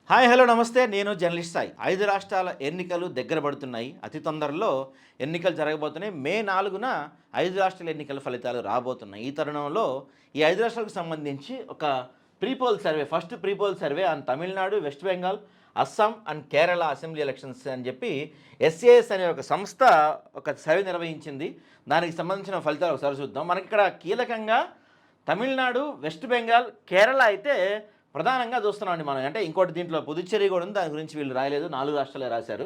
Hi hello నమస్తే. నేను journalist Sai. 5 రాష్ట్రాల ఎన్నికలు దగ్గర పడుతున్నాయి. అతి తొందరలో ఎన్నికలు జరగబోతున్నాయి. మే 4న 5 రాష్ట్రాల ఎన్నికల ఫలితాలు రాబోతున్నాయి. ఈ తరుణంలో ఈ 5 రాష్ట్రాలకు సంబంధించి ఒక first pre poll survey on Tamil Nadu, west Bengal, Assam and Kerala assembly elections అని చెప్పి ఎస్ఏఎస్ అనే ఒక సంస్థ ఒక సర్వే నిర్వహించింది. దానికి సంబంధించిన ఫలితాలు ఒకసారి చూద్దాం. మనకి ఇక్కడ కీలకంగా తమిళనాడు, వెస్ట్ బెంగాల్, కేరళ అయితే ప్రధానంగా చూస్తున్నామండి మనం. అంటే ఇంకోటి దీంట్లో పుదుచ్చేరి కూడా ఉంది, దాని గురించి వీళ్ళు రాయలేదు, 4 రాష్ట్రాలే రాశారు.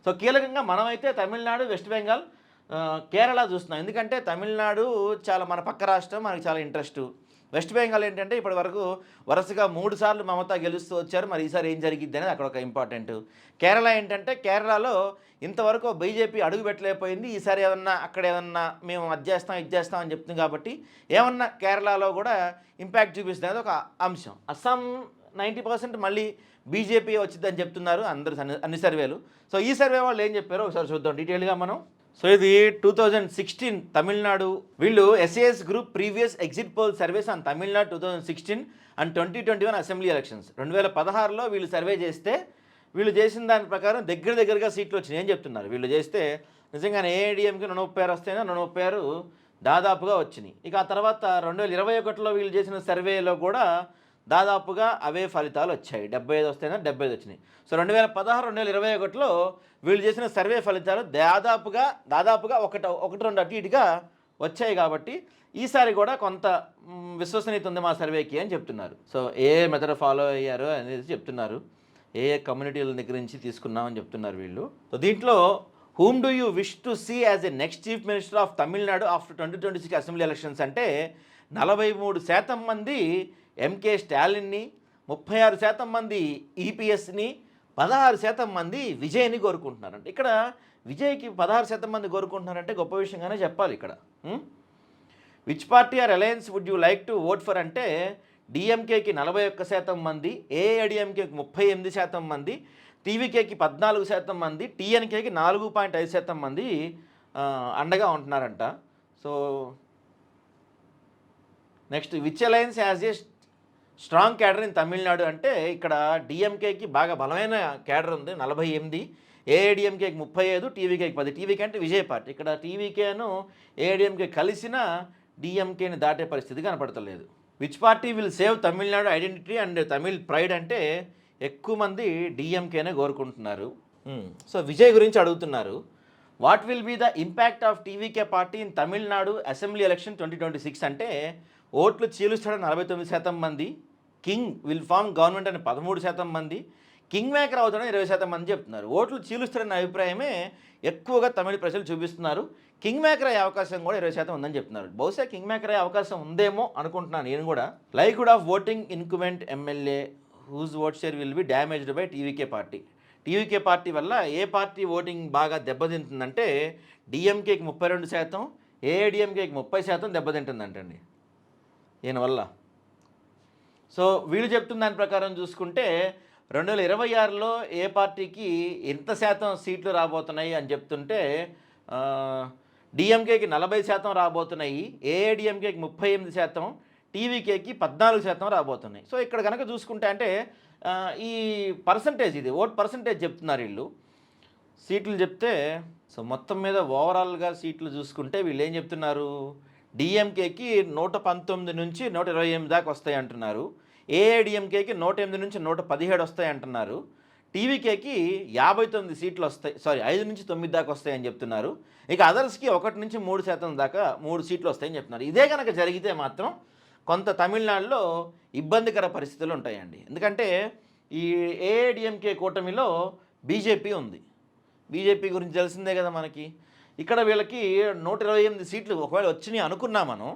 సో కీలకంగా మనమైతే తమిళనాడు, వెస్ట్ బెంగాల్, కేరళ చూస్తున్నాం. ఎందుకంటే తమిళనాడు చాలా మన పక్క రాష్ట్రం, మనకి చాలా ఇంట్రెస్ట్. వెస్ట్ బెంగాల్ ఏంటంటే ఇప్పటి వరకు వరుసగా 3 సార్లు మమతా గెలుస్తూ వచ్చారు. మరి ఈసారి ఏం జరిగిద్ది అనేది అక్కడ ఒక ఇంపార్టెంట్. కేరళ ఏంటంటే కేరళలో ఇంతవరకు బీజేపీ అడుగు పెట్టలేకపోయింది. ఈసారి అక్కడ ఏమన్నా మేము అది చేస్తాం ఇది చేస్తాం అని చెప్తుంది కాబట్టి ఏమన్నా కేరళలో కూడా ఇంపాక్ట్ చూపిస్తుంది అనేది ఒక అంశం. అస్సాం 90% మళ్ళీ బీజేపీ వచ్చిందని చెప్తున్నారు అందరూ అన్ని సర్వేలు. సో ఈ సర్వే వాళ్ళు ఏం చెప్పారో ఒకసారి చూద్దాం డీటెయిల్గా మనం. సో ఇది 2016 తమిళనాడు, వీళ్ళు SAS group previous exit poll surveys on Tamil Nadu 2016 and 2021 assembly elections. 2016లో వీళ్ళు సర్వే చేస్తే వీళ్ళు చేసిన దాని ప్రకారం దగ్గరగా సీట్లు వచ్చినాయి అని చెప్తున్నారు. వీళ్ళు చేస్తే నిజంగానే ఏఐడిఎంకి 136 వస్తేనే 136 దాదాపుగా వచ్చినాయి. ఇక ఆ తర్వాత 2021లో వీళ్ళు చేసిన సర్వేలో కూడా దాదాపుగా అవే ఫలితాలు వచ్చాయి. 75 వస్తేనే 75 వచ్చినాయి. సో 2016, 2021లో వీళ్ళు చేసిన సర్వే ఫలితాలు దాదాపుగా ఒకటి రెండు అటు ఇటుగా వచ్చాయి. కాబట్టి ఈసారి కూడా కొంత విశ్వసనీయత ఉంది మా సర్వేకి అని చెప్తున్నారు. సో ఏ మెథడ్ ఫాలో అయ్యారో అనేది చెప్తున్నారు, ఏ కమ్యూనిటీల దగ్గర నుంచి తీసుకున్నామని చెప్తున్నారు వీళ్ళు. సో దీంట్లో whom do you wish to see as a next chief minister of Tamil Nadu after 2026 assembly elections అంటే 43% మంది ఎంకే స్టాలిన్ని, 36% మంది ఈపీఎస్ని, 16% మంది విజయ్ని కోరుకుంటున్నారంట. ఇక్కడ విజయ్కి 16% మంది కోరుకుంటున్నారంటే గొప్ప విషయంగానే చెప్పాలి ఇక్కడ. Which party or alliance would you like to vote for అంటే డిఎంకేకి 41% మంది, ఏఐడిఎంకేకి 38% మంది, టీవీకేకి 14% మంది, టీఎన్కేకి 4.5% మంది అండగా ఉంటున్నారంట. So next which alliance as a strong cadre in Tamil Nadu అంటే ఇక్కడ డిఎంకేకి బాగా బలమైన క్యాడర్ ఉంది 48, ఏఐడిఎంకేకి 35, టీవీకేకి 10. టీవీకే అంటే విజయ్ పార్టీ. ఇక్కడ టీవీకేను ఏఐడిఎంకే కలిసిన డిఎంకేని దాటే పరిస్థితి కనపడతలేదు. Which party will save Tamil Nadu identity and Tamil pride అంటే ఎక్కువ మంది డిఎంకేనే కోరుకుంటున్నారు. సో విజయ్ గురించి అడుగుతున్నారు. What will be the impact of TVK party in Tamil Nadu assembly election 2026 అంటే ఓట్లు చీలుస్తాడని 49% మంది, కింగ్ విల్ ఫార్మ్ గవర్నమెంట్ అని 13% మంది, కింగ్ మేకర్ అవుతాడని 20% మంది చెప్తున్నారు. ఓట్లు చీలుస్తాడన్న అభిప్రాయమే ఎక్కువగా తమిళ ప్రజలు చూపిస్తున్నారు. కింగ్ మేకర్ అయ్యే అవకాశం కూడా 20% ఉందని చెప్తున్నారు. బహుశా కింగ్ మేకర్ అయ్యే అవకాశం ఉందేమో అనుకుంటున్నాను నేను కూడా. Likelihood of voting incumbent MLA whose vote share will be damaged by TVK party. TVK party వల్ల ఏ పార్టీ ఓటింగ్ బాగా దెబ్బతింటుందంటే డిఎంకేకి 32%, ఏఐడిఎంకేకి 30% దెబ్బతింటుందంటండి దీనివల్ల. సో వీళ్ళు చెప్తున్న దాని ప్రకారం చూసుకుంటే 2026లో ఏ పార్టీకి ఎంత శాతం సీట్లు రాబోతున్నాయి అని చెప్తుంటే డిఎంకేకి 40% రాబోతున్నాయి, ఏఐడిఎంకేకి 38%, టీవీకేకి 14% రాబోతున్నాయి. సో ఇక్కడ కనుక చూసుకుంటే అంటే ఈ పర్సంటేజ్, ఇది ఓట్ పర్సంటేజ్ చెప్తున్నారు వీళ్ళు, సీట్లు చెప్తే. సో మొత్తం మీద ఓవరాల్గా సీట్లు చూసుకుంటే వీళ్ళు ఏం చెప్తున్నారు, డిఎంకేకి 119 నుంచి 128 దాకా వస్తాయి అంటున్నారు, ఏఐడిఎంకేకి 108 నుంచి 117 వస్తాయి అంటున్నారు, టీవీకేకి 59 సీట్లు వస్తాయి, 5 నుంచి 9 దాకా వస్తాయని చెప్తున్నారు. ఇక అదర్స్కి 1 నుంచి 3% దాకా 3 సీట్లు వస్తాయని చెప్తున్నారు. ఇదే కనుక జరిగితే మాత్రం కొంత తమిళనాడులో ఇబ్బందికర పరిస్థితులు ఉంటాయండి. ఎందుకంటే ఈ ఏఐడిఎంకే కూటమిలో బీజేపీ ఉంది. బీజేపీ గురించి తెలిసిందే కదా మనకి. ఇక్కడ వీళ్ళకి 128 సీట్లు ఒకవేళ వచ్చినాయి అనుకున్నా మనం,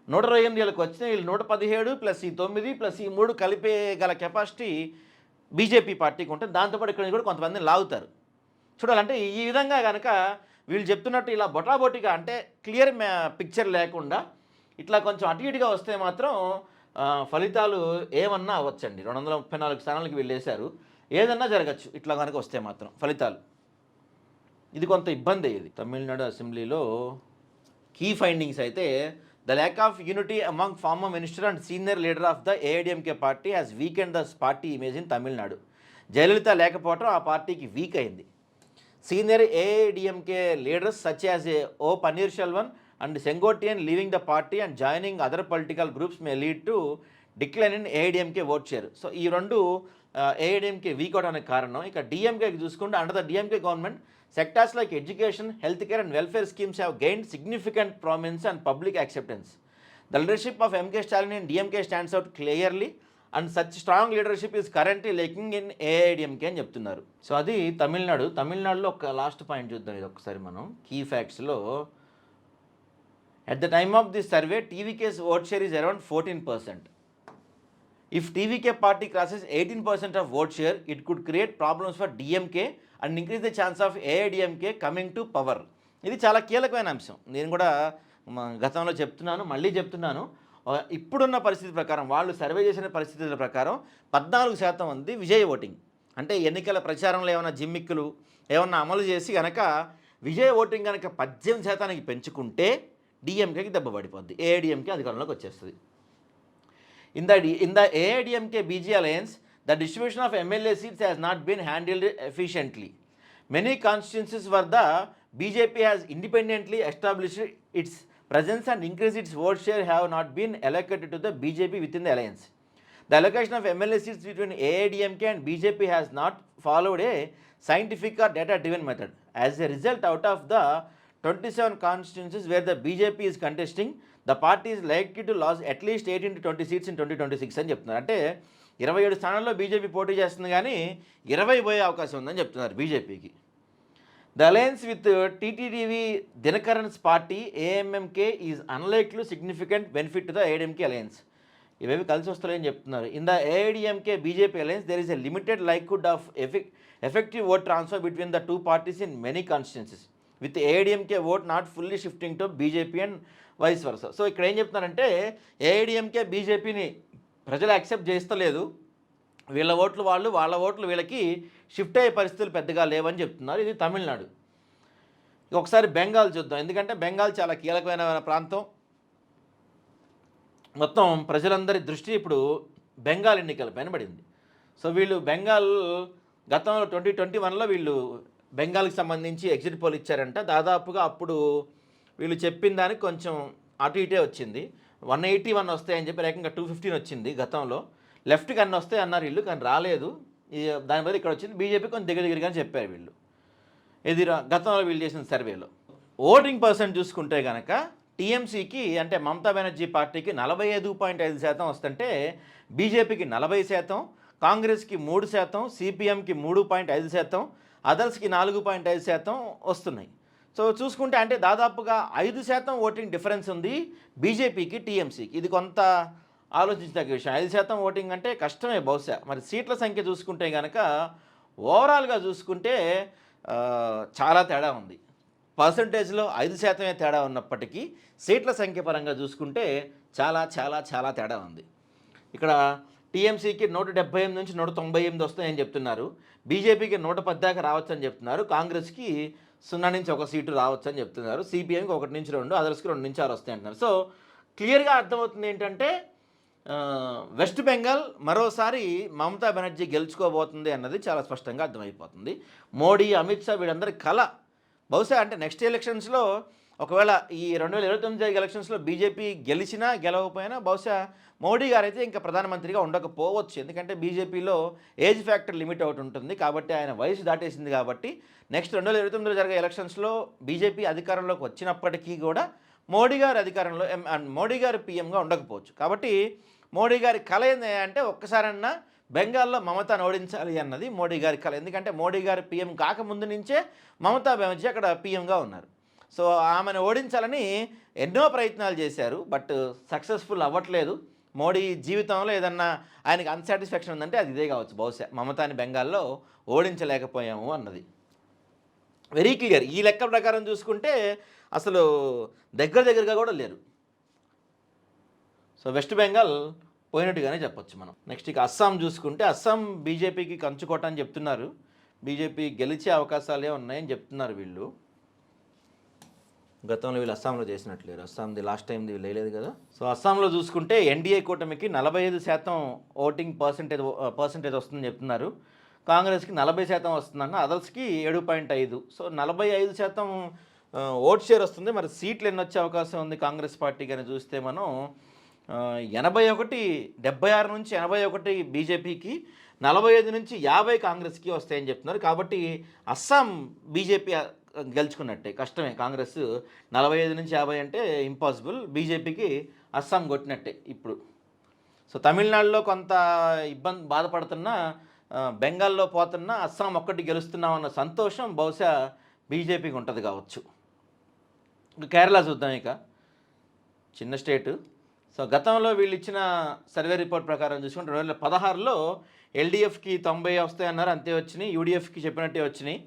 128 వీళ్ళకి వచ్చినాయి, వీళ్ళు 117 ప్లస్ ఈ 9 ప్లస్ ఈ 3 కలిపే గల కెపాసిటీ బీజేపీ పార్టీకి ఉంటుంది. దాంతోపాటు ఇక్కడ కూడా కొంతమందిని లాగుతారు. చూడాలంటే ఈ విధంగా కనుక వీళ్ళు చెప్తున్నట్టు ఇలా బొటాబొటిగా అంటే క్లియర్ పిక్చర్ లేకుండా ఇట్లా కొంచెం అటు ఇటుగా వస్తే మాత్రం ఫలితాలు ఏమన్నా అవ్వచ్చండి. 234 స్థానాలకు వీళ్ళు వేశారు, ఏదన్నా జరగచ్చు ఇట్లా కనుక వస్తే మాత్రం ఫలితాలు. ఇది కొంత ఇబ్బంది. ఇది తమిళనాడు అసెంబ్లీలో కీ ఫైండింగ్స్ అయితే The lack of unity among former minister and senior leader of the AIDMK party has weakened the party image in Tamil Nadu. Jayalalitha లేకపోవడం ఆ పార్టీకి వీక్ అయింది. Senior AIADMK leaders such as O Panneerselvam and Sengottaiyan leaving the party and joining other political groups may lead to decline in AIADMK vote share. So ఈ రెండు AIADMK weak అవడానికి కారణం. ఇక డిఎంకేకి చూసుకుంటే under the DMK government sectors like education, health care and welfare schemes have gained significant prominence and public acceptance. The leadership of MK Stalin in DMK stands out clearly and such strong leadership is currently lacking in AIDMK అని చెప్తున్నారు. So అది తమిళనాడులో ఒక last point చూద్దాం. ఇది ఒకసారి మనం key ఫ్యాక్ట్స్లో at the time of this survey TVK's vote share is around 14%. If TVK party crosses 18% of vote share, it could create problems for DMK and increase the chance of AIDMK coming to power. ఇది చాలా కీలకమైన అంశం. నేను కూడా గతంలో చెప్తున్నాను, మళ్ళీ చెప్తున్నాను. ఇప్పుడున్న పరిస్థితి ప్రకారం, వాళ్ళు సర్వే చేసిన పరిస్థితుల ప్రకారం 14% ఉంది విజయ ఓటింగ్. అంటే ఎన్నికల ప్రచారంలో ఏమైనా జిమ్మిక్కులు ఏమన్నా అమలు చేసి కనుక విజయ ఓటింగ్ కనుక 18% పెంచుకుంటే డిఎంకేకి దెబ్బ పడిపోద్ది, ఏఐడిఎంకే అధికారంలోకి వచ్చేస్తుంది. In the AIDMK BG alliance, the distribution of MLA seats has not been handled efficiently. Many constituencies where the BJP has independently established its presence and increased its vote share have not been allocated to the BJP within the alliance. The allocation of MLA seats between AIDMK and BJP has not followed a scientific or data-driven method. As a result, out of the 27 constituencies where the BJP is contesting, the party is likely to lose at least 18 to 20 seats in 2026 అని చెప్తున్నారు. అంటే 27 స్థానాల్లో BJP పోటీ చేస్తుంది, కానీ 20 పోయే అవకాశం ఉందని చెప్తున్నారు బీజేపీకి. The alliance with TTV Dhinakaran's party AMMK is unlikely significant benefit to the AIADMK alliance. ఇవేవి కలిసి వస్తాయని చెప్తున్నారు. In the AIADMK BJP alliance there is a limited likelihood of effective vote transfer between the two parties in many constituencies with AIADMK vote not fully shifting to BJP and vice versa. So ఇక్కడ ఏం చెప్తున్నారంటే AIADMK బీజేపీని ప్రజలు accept చేస్తలేదు, వీళ్ళ ఓట్లు వాళ్ళు, వాళ్ళ ఓట్లు వీళ్ళకి షిఫ్ట్ అయ్యే పరిస్థితులు పెద్దగా లేవని చెప్తున్నారు. ఇది తమిళనాడు. ఒకసారి బెంగాల్ చూద్దాం, ఎందుకంటే బెంగాల్ చాలా కీలకమైన ప్రాంతం. మొత్తం ప్రజలందరి దృష్టి ఇప్పుడు బెంగాల్ ఎన్నికల పైన పడింది. సో వీళ్ళు బెంగాల్ గతంలో 2021లో వీళ్ళు బెంగాల్కి సంబంధించి ఎగ్జిట్ పోల్ ఇచ్చారంట. దాదాపుగా అప్పుడు వీళ్ళు చెప్పిన దానికి కొంచెం అటు ఇటే వచ్చింది. 181 వస్తాయని చెప్పి ఏకంగా 215 వచ్చింది గతంలో. లెఫ్ట్కి అన్నీ వస్తాయి అన్నారు వీళ్ళు, కానీ రాలేదు. దాని బదులు ఇక్కడ వచ్చింది. బీజేపీ కొంచెం దగ్గరగా చెప్పారు వీళ్ళు. ఇది గతంలో వీళ్ళు చేసిన సర్వేలో. ఓటింగ్ పర్సెంట్ చూసుకుంటే కనుక టీఎంసీకి అంటే మమతా బెనర్జీ పార్టీకి 45.5% వస్తుంటే బీజేపీకి 40%, కాంగ్రెస్కి 3%, సిపిఎంకి 3.5%, అదర్స్కి 4.5% వస్తున్నాయి. సో చూసుకుంటే అంటే దాదాపుగా 5% ఓటింగ్ డిఫరెన్స్ ఉంది బీజేపీకి టీఎంసీకి. ఇది కొంత ఆలోచించదగ్గ విషయం. 5% ఓటింగ్ అంటే కష్టమే బహుశా. మరి సీట్ల సంఖ్య చూసుకుంటే కనుక ఓవరాల్గా చూసుకుంటే చాలా తేడా ఉంది. పర్సంటేజ్లో 5% తేడా ఉన్నప్పటికీ సీట్ల సంఖ్య పరంగా చూసుకుంటే చాలా చాలా చాలా తేడా ఉంది. ఇక్కడ టీఎంసీకి 178 నుంచి 198 వస్తాయని చెప్తున్నారు, బీజేపీకి 110 దాకా రావచ్చని చెప్తున్నారు, కాంగ్రెస్కి 0 నుంచి 1 సీటు రావచ్చు అని చెప్తున్నారు, సిపిఎంకి 1 నుంచి 2, అదర్స్కి 2 నుంచి 6 వస్తాయి అంటున్నారు. సో క్లియర్గా అర్థమవుతుంది ఏంటంటే వెస్ట్ బెంగాల్ మరోసారి మమతా బెనర్జీ గెలుచుకోబోతుంది అన్నది చాలా స్పష్టంగా అర్థమైపోతుంది. మోడీ, అమిత్ షా వీళ్ళందరి కళ బహుశా అంటే నెక్స్ట్ ఎలక్షన్స్లో ఒకవేళ ఈ 2029 ఎలక్షన్స్లో బీజేపీ గెలిచినా గెలవకపోయినా బహుశా మోడీ గారు అయితే ఇంకా ప్రధానమంత్రిగా ఉండకపోవచ్చు. ఎందుకంటే బీజేపీలో ఏజ్ ఫ్యాక్టర్ లిమిట్ ఒకటి ఉంటుంది కాబట్టి, ఆయన వయసు దాటేసింది కాబట్టి నెక్స్ట్ 2029 జరిగే ఎలక్షన్స్లో బీజేపీ అధికారంలోకి వచ్చినప్పటికీ కూడా మోడీ గారు అధికారంలో మోడీ గారు పీఎంగా ఉండకపోవచ్చు. కాబట్టి మోడీ గారి కళ ఏంటి అంటే ఒక్కసారన్నా బెంగాల్లో మమతాను ఓడించాలి అన్నది మోడీ గారి కళ. ఎందుకంటే మోడీ గారు పీఎం కాకముందు నుంచే మమతా బెనర్జీ అక్కడ పీఎంగా ఉన్నారు. సో ఆమెను ఓడించాలని ఎన్నో ప్రయత్నాలు చేశారు, బట్ సక్సెస్ఫుల్ అవ్వట్లేదు. మోడీ జీవితంలో ఏదన్నా ఆయనకి అన్సాటిస్ఫాక్షన్ ఉందంటే అది ఇదే కావచ్చు బహుశా, మమతాని బెంగాల్లో ఓడించలేకపోయాము అన్నది వెరీ క్లియర్. ఈ లెక్క ప్రకారం చూసుకుంటే అసలు దగ్గరగా కూడా లేరు. సో వెస్ట్ బెంగాల్ పోయినట్టుగానే చెప్పొచ్చు మనం. నెక్స్ట్ ఇక అస్సాం చూసుకుంటే అస్సాం బీజేపీకి కంచుకోట అని చెప్తున్నారు, బీజేపీ గెలిచే అవకాశాలే ఉన్నాయని చెప్తున్నారు వీళ్ళు. గతంలో వీళ్ళు అస్సాంలో చేసినట్లేరు. అస్సాంది లాస్ట్ టైంది వీళ్ళు వేయలేదు కదా. సో అస్సాంలో చూసుకుంటే ఎన్డీఏ కూటమికి 45% ఓటింగ్ పర్సెంటేజ్ వస్తుందని చెప్తున్నారు. కాంగ్రెస్కి 40% వస్తుందన్న, అదర్స్కి 7.5. సో 45% ఓట్ షేర్ వస్తుంది. మరి సీట్లు ఎన్ని వచ్చే అవకాశం ఉంది కాంగ్రెస్ పార్టీ కానీ చూస్తే మనం 81, 76 నుంచి 81 బీజేపీకి, 45 నుంచి 50 కాంగ్రెస్కి వస్తాయని చెప్తున్నారు. కాబట్టి అస్సాం బీజేపీ గెలుచుకున్నట్టే, కష్టమే. కాంగ్రెస్ 45 నుంచి 50 అంటే ఇంపాసిబుల్. బీజేపీకి అస్సాం కొట్టినట్టే ఇప్పుడు. సో తమిళనాడులో కొంత బాధపడుతున్నా, బెంగాల్లో పోతున్నా, అస్సాం ఒక్కటి గెలుస్తున్నామన్న సంతోషం బహుశా బీజేపీకి ఉంటుంది కావచ్చు. కేరళ చూద్దాం. ఇక చిన్న స్టేటు. సో గతంలో వీళ్ళు ఇచ్చిన సర్వే రిపోర్ట్ ప్రకారం చూసుకుంటే 2016లో ఎల్డీఎఫ్కి 90 వస్తాయన్నారు, అంతే వచ్చినాయి. యూడీఎఫ్కి చెప్పినట్టే వచ్చినాయి.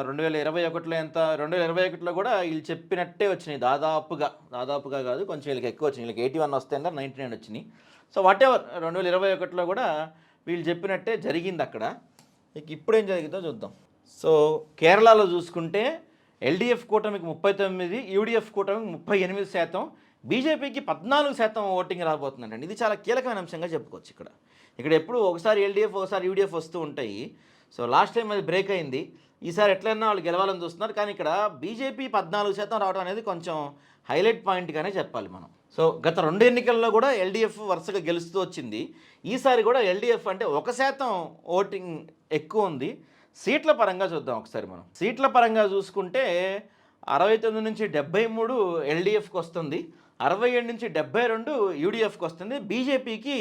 2021లో ఎంత, 2021లో కూడా వీళ్ళు చెప్పినట్టే వచ్చినాయి. దాదాపుగా కాదు, కొంచెం వీళ్ళకి ఎక్కువ వచ్చినాయి. వీళ్ళకి 81 వస్తాయన్నారు, 99 వచ్చినాయి. సో వాటెవర్ 2021లో కూడా వీళ్ళు చెప్పినట్టే జరిగింది అక్కడ. ఇక ఇప్పుడేం జరిగిందో చూద్దాం. సో కేరళలో చూసుకుంటే ఎల్డీఎఫ్ కూటమికి 39, యూడీఎఫ్ కూటమికి 38%, బీజేపీకి 14% ఓటింగ్ రాబోతుందండి. ఇది చాలా కీలకమైన అంశంగా చెప్పుకోవచ్చు. ఇక్కడ ఎప్పుడు ఒకసారి ఎల్డీఎఫ్ ఒకసారి యూడీఎఫ్ వస్తూ ఉంటాయి. సో లాస్ట్ టైం అది బ్రేక్ అయింది. ఈసారి ఎట్లయినా వాళ్ళు గెలవాలని చూస్తున్నారు. కానీ ఇక్కడ బీజేపీ 14% రావడం అనేది కొంచెం హైలైట్ పాయింట్గానే చెప్పాలి మనం. సో గత 2 ఎన్నికల్లో కూడా ఎల్డీఎఫ్ వరుసగా గెలుస్తూ వచ్చింది. ఈసారి కూడా ఎల్డీఎఫ్ అంటే 1% ఓటింగ్ ఎక్కువ ఉంది. సీట్ల పరంగా చూద్దాం ఒకసారి మనం. సీట్ల పరంగా చూసుకుంటే 69 నుంచి 73 ఎల్డీఎఫ్కి వస్తుంది, 67 నుంచి 72 యూడీఎఫ్కి వస్తుంది. బీజేపీకి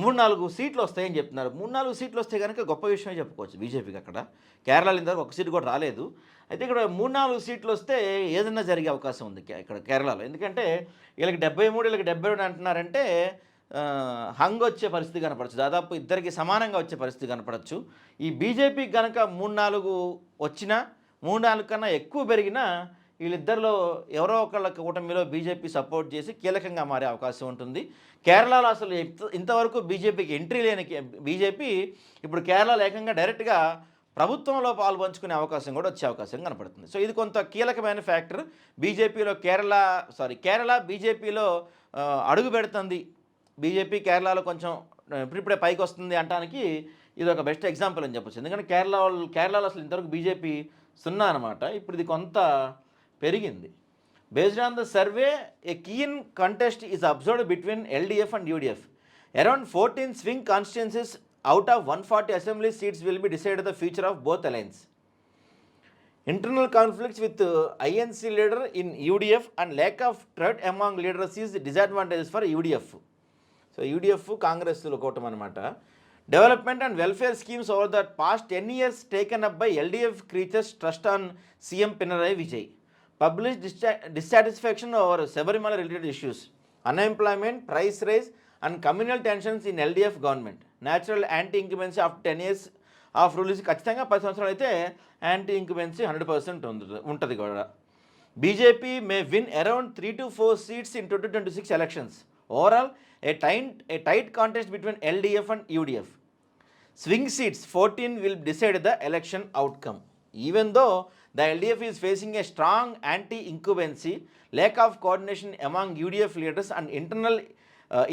3-4 సీట్లు వస్తాయని చెప్తున్నారు. 3-4 సీట్లు వస్తే కనుక గొప్ప విషయమే చెప్పుకోవచ్చు బీజేపీకి. అక్కడ కేరళలో ఇంతవరకు ఒక సీటు కూడా రాలేదు. అయితే ఇక్కడ 3-4 సీట్లు వస్తే ఏదన్నా జరిగే అవకాశం ఉంది ఇక్కడ కేరళలో. ఎందుకంటే వీళ్ళకి 73, వీళ్ళకి 72 అంటున్నారంటే హంగ్ వచ్చే పరిస్థితి కనపడచ్చు. దాదాపు ఇద్దరికి సమానంగా వచ్చే పరిస్థితి కనపడచ్చు. ఈ బీజేపీకి కనుక 3-4 వచ్చినా, 3-4 కన్నా ఎక్కువ పెరిగినా, వీళ్ళిద్దరిలో ఎవరో ఒకళ్ళ కూటమిలో బీజేపీ సపోర్ట్ చేసి కీలకంగా మారే అవకాశం ఉంటుంది. కేరళలో అసలు ఇంతవరకు బీజేపీకి ఎంట్రీ లేని బీజేపీ ఇప్పుడు కేరళలో ఏకంగా డైరెక్ట్గా ప్రభుత్వంలో పాల్పంచుకునే అవకాశం కూడా వచ్చే అవకాశం కనపడుతుంది. సో ఇది కొంత కీలకమైన ఫ్యాక్టర్. బీజేపీలో కేరళ బీజేపీలో అడుగు పెడుతుంది. బీజేపీ కేరళలో కొంచెం ఇప్పుడిప్పుడే పైకి వస్తుంది అనడానికి ఇది ఒక బెస్ట్ ఎగ్జాంపుల్ అని చెప్పొచ్చు. ఎందుకంటే కేరళలో అసలు ఇంతవరకు బీజేపీ 0 అనమాట. ఇప్పుడు ఇది కొంత పెరిగింది. Based on the survey, A keen contest is observed between LDF and UDF. Around 14 swing constituencies out of 140 assembly seats will be decided the future of both alliance. Internal conflicts with INC leader in UDF and lack of trust among leaders is disadvantages for UDF. So UDF Congress కూటమి అనమాట. Development and welfare schemes over the past 10 years taken up by LDF creatures trust on CM Pinarayi Vijay. Public dissatisfaction over Sabarimala related issues, unemployment, price rise and communal tensions in LDF government. Natural anti-incumbency after 10 years of rule is ఖచ్చితంగా 10 సంవత్సరాలు అయితే anti ఇంక్యుబెన్సీ 100% ఉంటుంది కూడా. BJP may win around 3 to 4 seats in 2026 elections. Overall, a tight contest between LDF and UDF. Swing seats 14 will decide the election outcome. Even though the LDF is facing a strong anti-incumbency, lack of coordination among UDF leaders and internal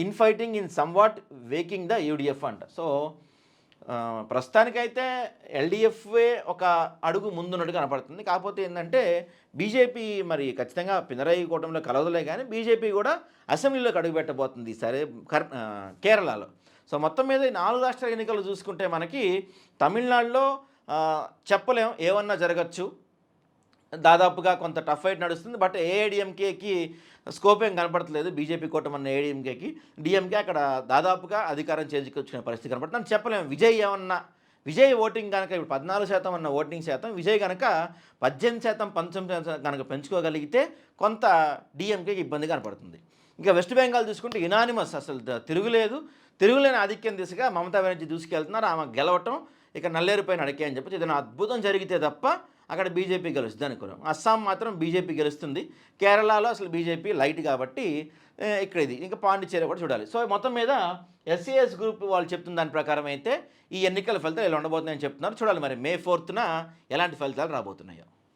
infighting in somewhat waking the UDF అంట. So ప్రస్తుతానికైతే ఎల్డీఎఫ్ఏ ఒక అడుగు ముందున్నట్టు కనపడుతుంది. కాకపోతే ఏంటంటే BJP మరి ఖచ్చితంగా పినరయి కూటమిలో కలవదులే, కానీ బీజేపీ కూడా అసెంబ్లీలోకి అడుగు పెట్టబోతుంది సరే కేరళలో. సో మొత్తం మీద ఈ 4 రాష్ట్రాల ఎన్నికలు చూసుకుంటే మనకి తమిళనాడులో చెప్పలేం, ఏమన్నా జరగచ్చు. దాదాపుగా కొంత టఫ్ ఫైట్ నడుస్తుంది. బట్ ఏఐడిఎంకేకి స్కోప్ ఏం కనపడట్లేదు. బీజేపీ కూటమి అన్న ఏఐడిఎంకేకి, డిఎంకే అక్కడ దాదాపుగా అధికారం చేజికొచ్చుకునే పరిస్థితి కనపడుతుంది. చెప్పలేము విజయ్ ఓటింగ్ కనుక ఇప్పుడు 14% అన్న ఓటింగ్ శాతం, విజయ్ కనుక 18%, 19% కనుక పెంచుకోగలిగితే కొంత డిఎంకేకి ఇబ్బంది కనపడుతుంది. ఇంకా వెస్ట్ బెంగాల్ చూసుకుంటే యునానిమస్, అసలు తిరుగులేని ఆధిక్యం దిశగా మమతా బెనర్జీ దూసుకెళ్తున్నారు. ఆమె గెలవటం ఇక నల్లేరుపైన అడికే అని చెప్పి ఏదైనా అద్భుతం జరిగితే తప్ప అక్కడ బీజేపీ గెలుస్తుంది అనుకున్నాం. అస్సాం మాత్రం బీజేపీ గెలుస్తుంది. కేరళలో అసలు బీజేపీ లైట్ కాబట్టి ఇక్కడ ఇది. ఇంకా పాండిచేరి కూడా చూడాలి. సో మొత్తం మీద ఎస్ఏఎస్ గ్రూప్ వాళ్ళు చెప్తున్న దాని ప్రకారం అయితే ఈ ఎన్నికల ఫలితాలు ఇలా ఉండబోతున్నాయని చెప్తున్నారు. చూడాలి మరి మే 4న ఎలాంటి ఫలితాలు రాబోతున్నాయో.